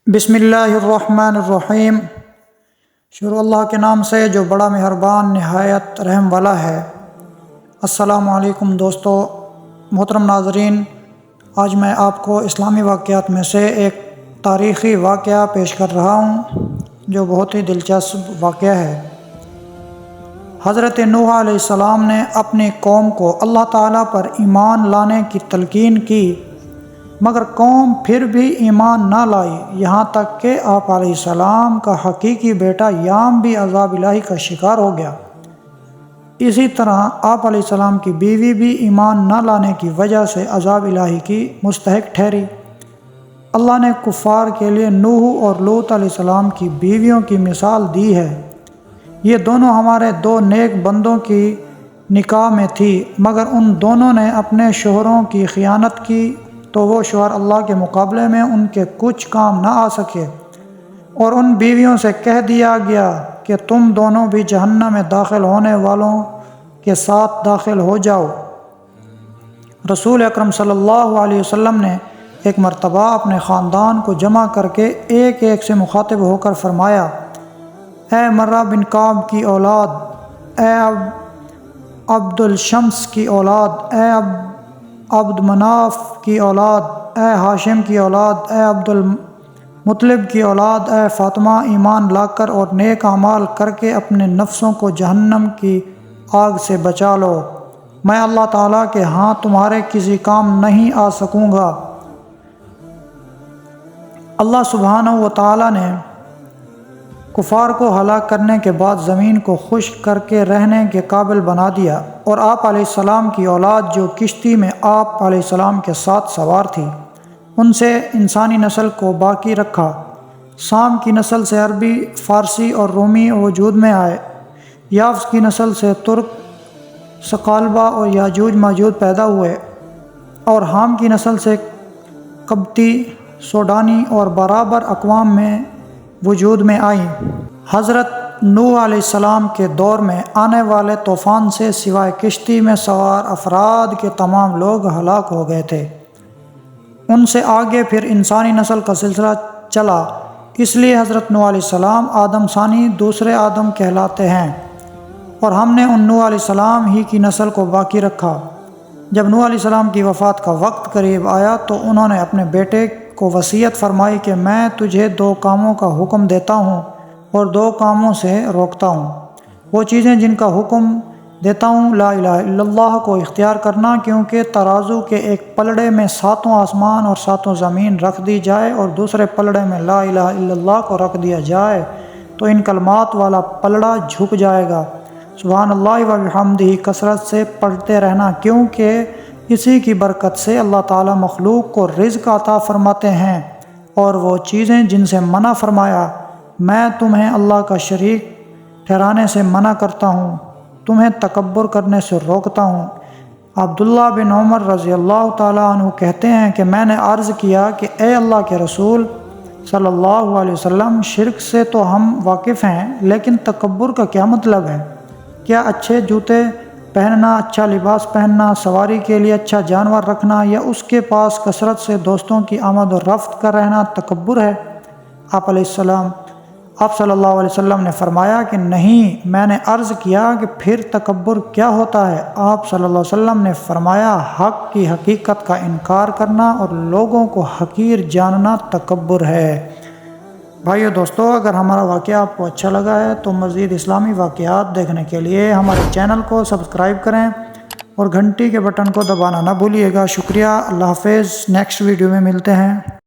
بسم اللہ الرحمن الرحیم۔ شروع اللہ کے نام سے جو بڑا مہربان نہایت رحم والا ہے۔ السلام علیکم دوستو، محترم ناظرین، آج میں آپ کو اسلامی واقعات میں سے ایک تاریخی واقعہ پیش کر رہا ہوں جو بہت ہی دلچسپ واقعہ ہے۔ حضرت نوح علیہ السلام نے اپنی قوم کو اللہ تعالیٰ پر ایمان لانے کی تلقین کی، مگر قوم پھر بھی ایمان نہ لائی، یہاں تک کہ آپ علیہ السلام کا حقیقی بیٹا یام بھی عذاب الہی کا شکار ہو گیا۔ اسی طرح آپ علیہ السلام کی بیوی بھی ایمان نہ لانے کی وجہ سے عذاب الہی کی مستحق ٹھہری۔ اللہ نے کفار کے لیے نوح اور لوط علیہ السلام کی بیویوں کی مثال دی ہے۔ یہ دونوں ہمارے دو نیک بندوں کی نکاح میں تھی، مگر ان دونوں نے اپنے شوہروں کی خیانت کی تو وہ شوہر اللہ کے مقابلے میں ان کے کچھ کام نہ آ سکے، اور ان بیویوں سے کہہ دیا گیا کہ تم دونوں بھی جہنم میں داخل ہونے والوں کے ساتھ داخل ہو جاؤ۔ رسول اکرم صلی اللہ علیہ وسلم نے ایک مرتبہ اپنے خاندان کو جمع کر کے ایک ایک سے مخاطب ہو کر فرمایا، اے مرہ بن کعب کی اولاد، اے عبد الشمس کی اولاد، اے عبد مناف کی اولاد، اے ہاشم کی اولاد، اے عبد المطلب کی اولاد، اے فاطمہ، ایمان لا کر اور نیک اعمال کر کے اپنے نفسوں کو جہنم کی آگ سے بچا لو، میں اللہ تعالیٰ کے ہاں تمہارے کسی کام نہیں آ سکوں گا۔ اللہ سبحانہ و تعالیٰ نے کفار کو ہلاک کرنے کے بعد زمین کو خشک کر کے رہنے کے قابل بنا دیا، اور آپ علیہ السلام کی اولاد جو کشتی میں آپ علیہ السلام کے ساتھ سوار تھی، ان سے انسانی نسل کو باقی رکھا۔ سام کی نسل سے عربی، فارسی اور رومی وجود میں آئے۔ یافس کی نسل سے ترک، ثقالبہ اور یاجوج ماجوج پیدا ہوئے، اور حام کی نسل سے قبطی، سوڈانی اور برابر اقوام میں وجود میں آئیں۔ حضرت نوح علیہ السلام کے دور میں آنے والے طوفان سے سوائے کشتی میں سوار افراد کے تمام لوگ ہلاک ہو گئے تھے۔ ان سے آگے پھر انسانی نسل کا سلسلہ چلا، اس لیے حضرت نوح علیہ السلام آدم ثانی دوسرے آدم کہلاتے ہیں، اور ہم نے ان نوح علیہ السلام ہی کی نسل کو باقی رکھا۔ جب نوح علیہ السلام کی وفات کا وقت قریب آیا تو انہوں نے اپنے بیٹے کو وصیت فرمائی کہ میں تجھے دو کاموں کا حکم دیتا ہوں اور دو کاموں سے روکتا ہوں۔ وہ چیزیں جن کا حکم دیتا ہوں، لا الہ الا اللہ کو اختیار کرنا، کیونکہ ترازو کے ایک پلڑے میں 7 آسمان اور 7 زمین رکھ دی جائے اور دوسرے پلڑے میں لا الہ الا اللہ کو رکھ دیا جائے تو ان کلمات والا پلڑا جھک جائے گا۔ سبحان اللہ و بحمدہ کثرت سے پڑھتے رہنا، کیونکہ اسی کی برکت سے اللہ تعالیٰ مخلوق کو رزق عطا فرماتے ہیں، اور وہ چیزیں جن سے منع فرمایا، میں تمہیں اللہ کا شریک ٹھہرانے سے منع کرتا ہوں، تمہیں تکبر کرنے سے روکتا ہوں۔ عبداللہ بن عمر رضی اللہ تعالیٰ عنہ کہتے ہیں کہ میں نے عرض کیا کہ اے اللہ کے رسول صلی اللہ علیہ وسلم، شرک سے تو ہم واقف ہیں، لیکن تکبر کا کیا مطلب ہے؟ کیا اچھے جوتے پہننا، اچھا لباس پہننا، سواری کے لیے اچھا جانور رکھنا، یا اس کے پاس کثرت سے دوستوں کی آمد و رفت کا رہنا تکبر ہے؟ آپ صلی اللہ علیہ وسلم نے فرمایا کہ نہیں۔ میں نے عرض کیا کہ پھر تکبر کیا ہوتا ہے؟ آپ صلی اللہ علیہ وسلم نے فرمایا، حق کی حقیقت کا انکار کرنا اور لوگوں کو حقیر جاننا تکبر ہے۔ بھائیو دوستو، اگر ہمارا واقعہ آپ کو اچھا لگا ہے تو مزید اسلامی واقعات دیکھنے کے لیے ہمارے چینل کو سبسکرائب کریں اور گھنٹی کے بٹن کو دبانا نہ بھولیے گا۔ شکریہ، اللہ حافظ، نیکسٹ ویڈیو میں ملتے ہیں۔